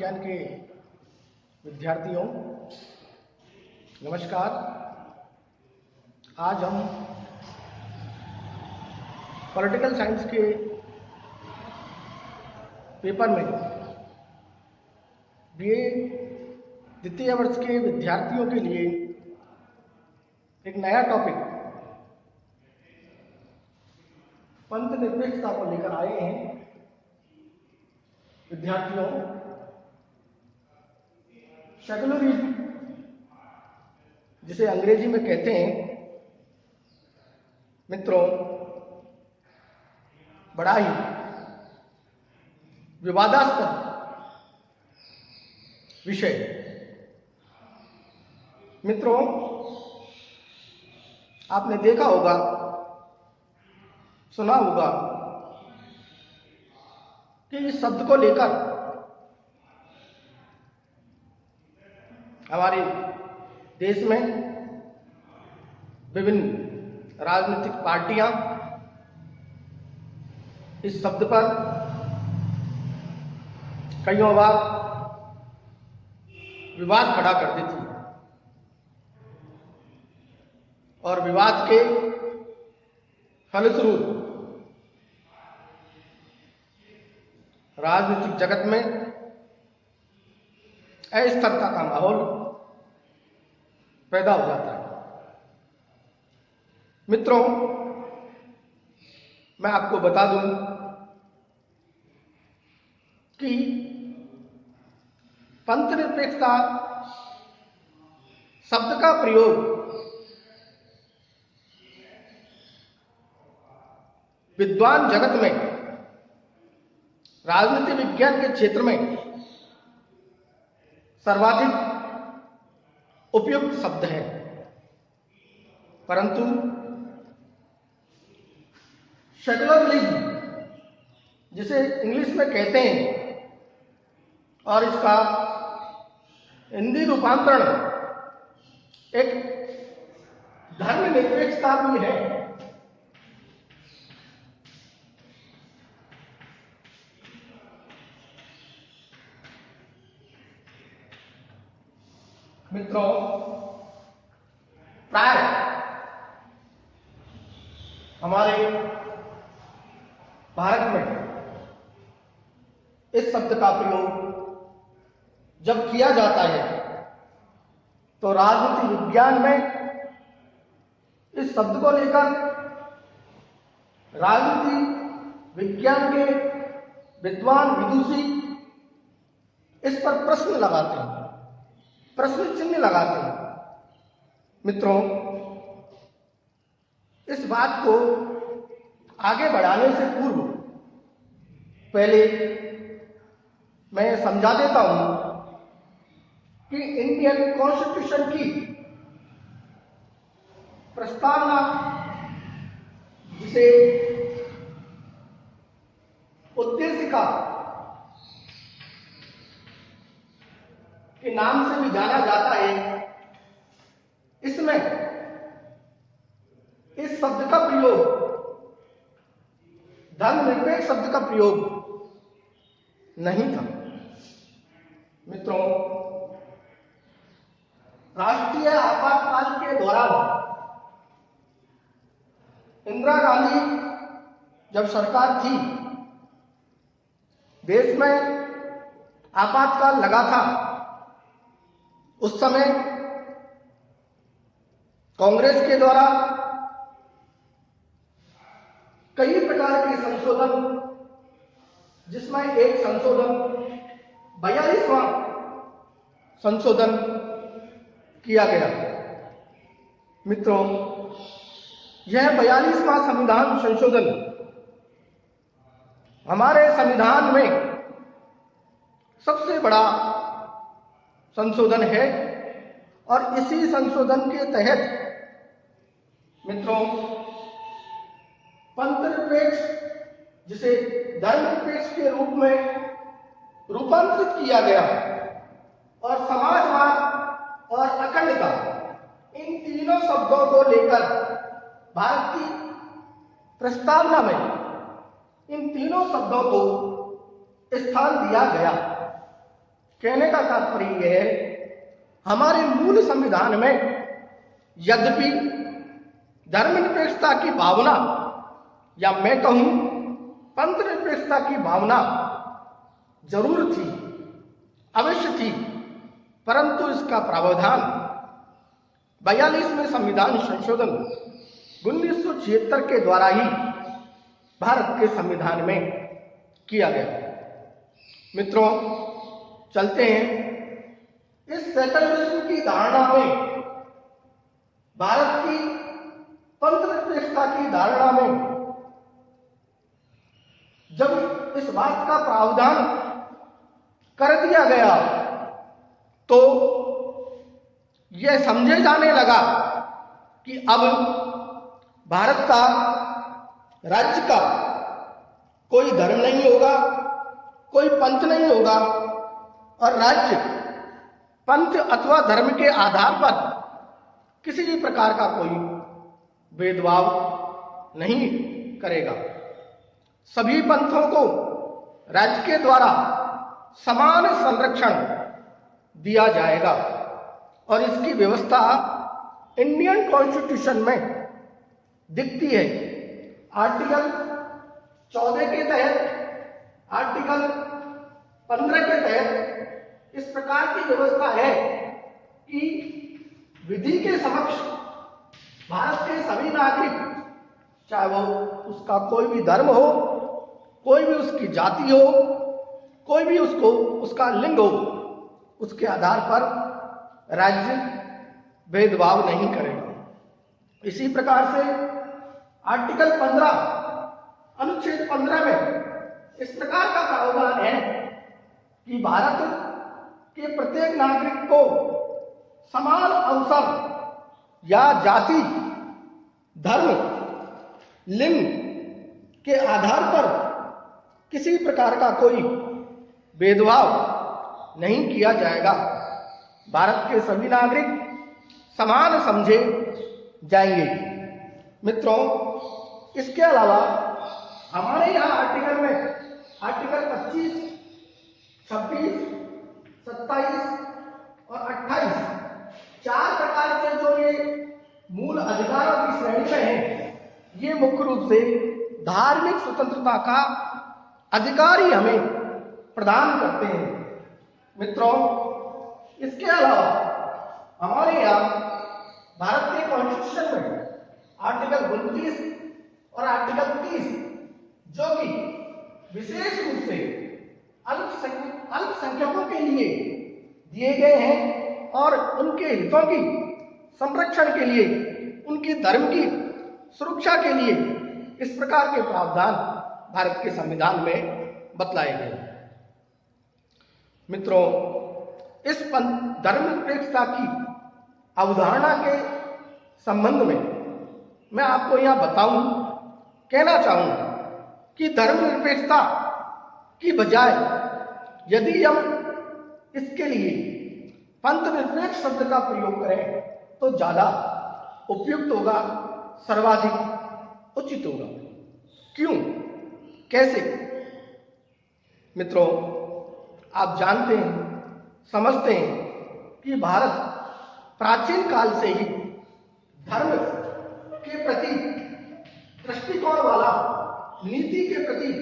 विज्ञान के विद्यार्थियों, नमस्कार। आज हम पॉलिटिकल साइंस के पेपर में बीए द्वितीय वर्ष के विद्यार्थियों के लिए एक नया टॉपिक पंथ निरपेक्षता को लेकर आए हैं। विद्यार्थियों, सेकुलरिज्म जिसे अंग्रेजी में कहते हैं, मित्रों, बड़ा ही विवादास्पद विषय। मित्रों, आपने देखा होगा, सुना होगा कि इस शब्द को लेकर हमारे देश में विभिन्न राजनीतिक पार्टियां इस शब्द पर कईयों बार विवाद खड़ा कर देती है और विवाद के फलस्वरूप राजनीतिक जगत में अस्थिरता का माहौल पैदा हो जाता है। मित्रों, मैं आपको बता दूं कि पंथ निरपेक्षता शब्द का प्रयोग विद्वान जगत में राजनीति विज्ञान के क्षेत्र में सर्वाधिक उपयुक्त शब्द है, परंतु सेकुलरिज्म जिसे इंग्लिश में कहते हैं और इसका हिंदी रूपांतरण एक धर्मनिरपेक्षता भी है। मित्रों, प्राय हमारे भारत में इस शब्द का प्रयोग जब किया जाता है तो राजनीति विज्ञान में इस शब्द को लेकर राजनीति विज्ञान के विद्वान विदुषी इस पर प्रश्न लगाते हैं, प्रश्न चिन्ह लगाते हैं। मित्रों, इस बात को आगे बढ़ाने से पूर्व पहले मैं समझा देता हूं कि इंडियन कॉन्स्टिट्यूशन की प्रस्तावना, जिसे उद्देशिका के नाम से भी जाना जाता है, इसमें इस शब्द का प्रयोग, धर्मनिरपेक्ष शब्द का प्रयोग नहीं था। मित्रों, राष्ट्रीय आपातकाल के दौरान इंदिरा गांधी जब सरकार थी, देश में आपातकाल लगा था, उस समय कांग्रेस के द्वारा कई प्रकार के संशोधन, जिसमें एक संशोधन 42वां संशोधन किया गया। मित्रों, यह 42वां संविधान संशोधन हमारे संविधान में सबसे बड़ा संशोधन है और इसी संशोधन के तहत मित्रों पंथ निरपेक्ष, जिसे धर्मनिरपेक्ष के रूप में रूपांतरित किया गया, और समाजवाद और अखंडता, इन तीनों शब्दों को लेकर भारत की प्रस्तावना में इन तीनों शब्दों को स्थान दिया गया। कहने का तात्पर्य यह है, हमारे मूल संविधान में यद्यपि धर्मनिरपेक्षता की भावना, या मैं कहूं पंथ निरपेक्षता की भावना जरूर थी, अवश्य थी, परंतु इसका प्रावधान 42वें संविधान संशोधन 1976 के द्वारा ही भारत के संविधान में किया गया। मित्रों, चलते हैं इस सेकुलरिज्म की धारणा में, भारत की पंथ निरपेक्षता की धारणा में जब इस बात का प्रावधान कर दिया गया तो यह समझे जाने लगा कि अब भारत का, राज्य का कोई धर्म नहीं होगा, कोई पंथ नहीं होगा, और राज्य पंथ अथवा धर्म के आधार पर किसी भी प्रकार का कोई भेदभाव नहीं करेगा। सभी पंथों को राज्य के द्वारा समान संरक्षण दिया जाएगा और इसकी व्यवस्था इंडियन कॉन्स्टिट्यूशन में दिखती है। आर्टिकल 14 के तहत, आर्टिकल 15 के तहत इस प्रकार की व्यवस्था है कि विधि के समक्ष भारत के सभी नागरिक, चाहे वो उसका कोई भी धर्म हो, कोई भी उसकी जाति हो, कोई भी उसका लिंग हो, उसके आधार पर राज्य भेदभाव नहीं करेगा। इसी प्रकार से आर्टिकल 15 अनुच्छेद 15 में इस प्रकार का प्रावधान है कि भारत के प्रत्येक नागरिक को समान अवसर या जाति, धर्म, लिंग के आधार पर किसी प्रकार का कोई भेदभाव नहीं किया जाएगा। भारत के सभी नागरिक समान समझे जाएंगे। मित्रों, इसके अलावा हमारे यहाँ आर्टिकल में आर्टिकल 25, 26, 27 और 28 चार प्रकार के जो ये मूल अधिकारों की श्रेणी में है, ये मुख्य रूप से धार्मिक स्वतंत्रता का अधिकार ही हमें प्रदान करते हैं। मित्रों, इसके अलावा हमारे यहाँ भारत के कॉन्स्टिट्यूशन में आर्टिकल 29 और आर्टिकल 30 जो कि विशेष रूप से अल्पसंख्यकों के लिए दिए गए हैं और उनके हितों की संरक्षण के लिए, उनके धर्म की सुरक्षा के लिए इस प्रकार के प्रावधान भारत के संविधान में बतलाए गए। मित्रों, इस धर्मनिरपेक्षता की अवधारणा के संबंध में मैं आपको यहां कहना चाहूंगा कि धर्मनिरपेक्षता की बजाय यदि हम इसके लिए पंथ निरपेक्ष शब्द का प्रयोग करें तो ज्यादा उपयुक्त होगा, सर्वाधिक उचित होगा। क्यों, कैसे? मित्रों, आप जानते हैं, समझते हैं कि भारत प्राचीन काल से ही धर्म के प्रति दृष्टिकोण वाला, नीति के प्रति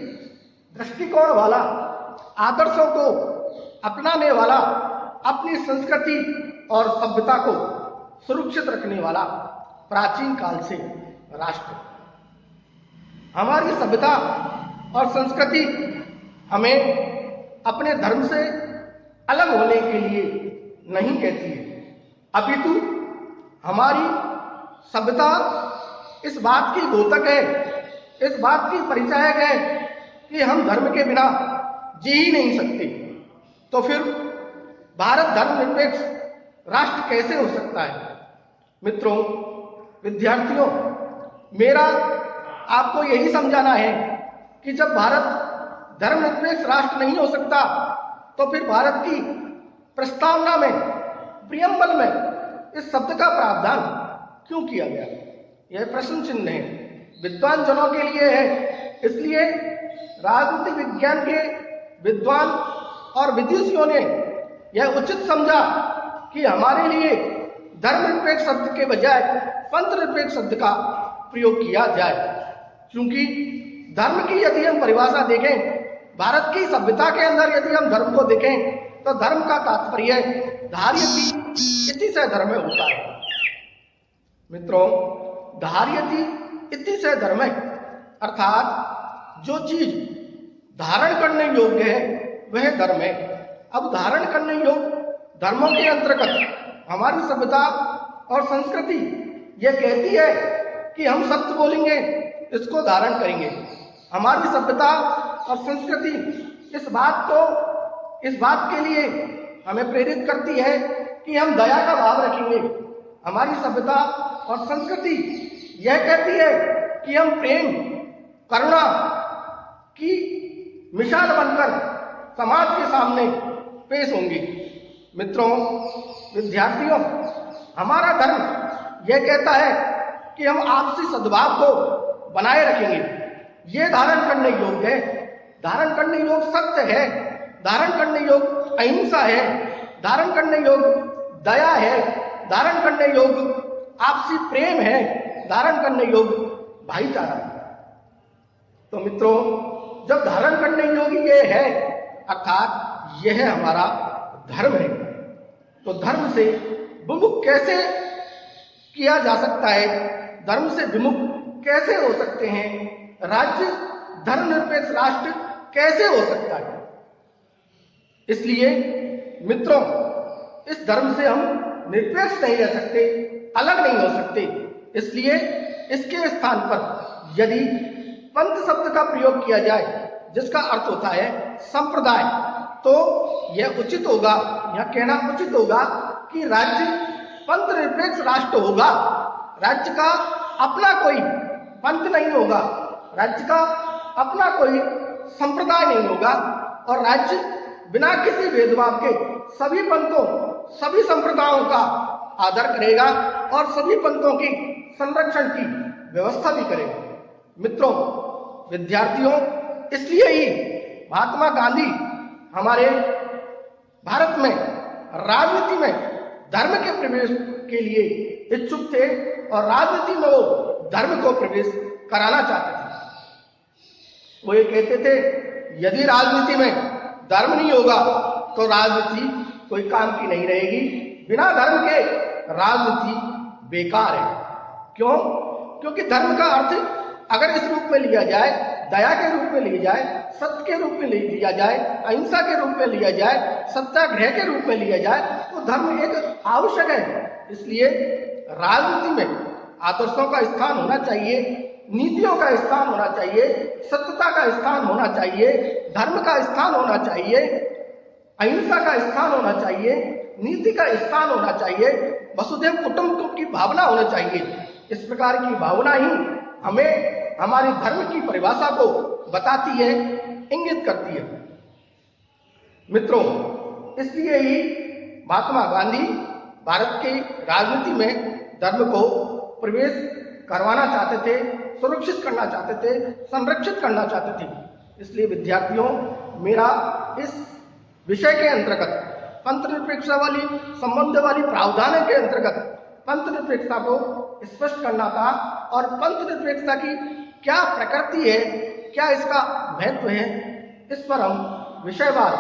दृष्टिकोण वाला, आदर्शों को अपनाने वाला, अपनी संस्कृति और सभ्यता को सुरक्षित रखने वाला प्राचीन काल से राष्ट्र। हमारी सभ्यता और संस्कृति हमें अपने धर्म से अलग होने के लिए नहीं कहती है, अपितु हमारी सभ्यता इस बात की द्योतक है, इस बात की परिचायक है कि हम धर्म के बिना जी ही नहीं सकते। तो फिर भारत धर्मनिरपेक्ष राष्ट्र कैसे हो सकता है? मित्रों, विद्यार्थियों, मेरा आपको यही समझाना है कि जब भारत धर्मनिरपेक्ष राष्ट्र नहीं हो सकता तो फिर भारत की प्रस्तावना में, प्रियम्बल में इस शब्द का प्रावधान क्यों किया गया? यह प्रश्न चिन्ह है, विद्वान जनों के लिए है। इसलिए राजनीतिक विज्ञान के विद्वान और विद्युषियों ने यह उचित समझा कि हमारे लिए धर्मनिरपेक्ष शब्द के बजाय पंथ निरपेक्ष शब्द का प्रयोग किया जाए, क्योंकि धर्म की यदि हम परिभाषा देखें, भारत की सभ्यता के अंदर यदि हम धर्म को देखें तो धर्म का तात्पर्य धार्यति इति से धर्म होता है। मित्रों, धार्यति इति से धर्म अर्थात जो चीज धारण करने योग्य है वह धर्म है। अब धारण करने योग्य धर्मों के अंतर्गत हमारी सभ्यता और संस्कृति यह कहती है कि हम सत्य बोलेंगे, इसको धारण करेंगे। हमारी सभ्यता और संस्कृति इस बात के लिए हमें प्रेरित करती है कि हम दया का भाव रखेंगे। हमारी सभ्यता और संस्कृति यह कहती है कि हम प्रेम करुणा की मिसाल बनकर समाज के सामने पेश होंगे। मित्रों, विद्यार्थियों, हमारा धर्म यह कहता है कि हम आपसी सद्भाव को बनाए रखेंगे। ये धारण करने योग्य है, धारण करने योग्य सत्य है, धारण करने योग्य अहिंसा है, धारण करने योग्य दया है, धारण करने योग्य आपसी प्रेम है, धारण करने योग्य भाईचारा है। तो मित्रों, जब धारण करने योग्य ये है अर्थात यह हमारा धर्म है, तो धर्म से विमुख कैसे किया जा सकता है, धर्म से विमुख कैसे हो सकते हैं, राज्य धर्मनिरपेक्ष राष्ट्र कैसे हो सकता है। इसलिए मित्रों, इस धर्म से हम निरपेक्ष नहीं रह सकते, अलग नहीं हो सकते। इसलिए इसके स्थान पर यदि पंथ शब्द का प्रयोग किया जाए जिसका अर्थ होता है संप्रदाय, तो यह उचित होगा, यह कहना उचित होगा कि राज्य पंथ निरपेक्ष राष्ट्र होगा। राज्य का अपना कोई पंथ नहीं होगा, राज्य का अपना कोई संप्रदाय नहीं होगा, और राज्य बिना किसी भेदभाव के सभी पंथों सभी संप्रदायों का आदर करेगा और सभी पंथों की संरक्षण की व्यवस्था भी करेगा। मित्रों, विद्यार्थियों, इसलिए ही महात्मा गांधी हमारे भारत में राजनीति में धर्म के प्रवेश के लिए इच्छुक थे और राजनीति में वो धर्म को प्रवेश कराना चाहते थे। वो ये कहते थे, यदि राजनीति में धर्म नहीं होगा तो राजनीति कोई काम की नहीं रहेगी, बिना धर्म के राजनीति बेकार है। क्यों? क्योंकि धर्म का अर्थ अगर इस रूप में लिया जाए, दया के रूप में लिया जाए, सत्य के रूप में लिया जाए, अहिंसा के रूप में लिया जाए, सत्याग्रह के रूप में लिया जाए, तो धर्म एक आवश्यक है। इसलिए राजनीति में आदर्शों का स्थान होना चाहिए, नीतियों का स्थान होना चाहिए, सत्यता का स्थान होना चाहिए, धर्म का स्थान होना चाहिए, अहिंसा का स्थान होना चाहिए, नीति का स्थान होना चाहिए, वसुधैव कुटुंबकम की भावना होना चाहिए। इस प्रकार की भावना ही हमें हमारे धर्म की परिभाषा को बताती है, इंगित करती है। मित्रों, इसलिए ही महात्मा गांधी भारत की राजनीति में धर्म को प्रवेश करवाना चाहते थे, सुरक्षित करना चाहते थे, संरक्षित करना चाहते थे। इसलिए विद्यार्थियों, मेरा इस विषय के अंतर्गत पंथ निरपेक्षता वाली संबंध वाली प्रावधान के अंतर्गत पंथ निरपेक्षता को स्पष्ट करना था और पंथ निरपेक्षता की क्या प्रकृति है, क्या इसका महत्व है, इस पर हम विषयवार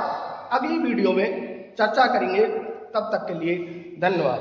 अगली वीडियो में चर्चा करेंगे। तब तक के लिए धन्यवाद।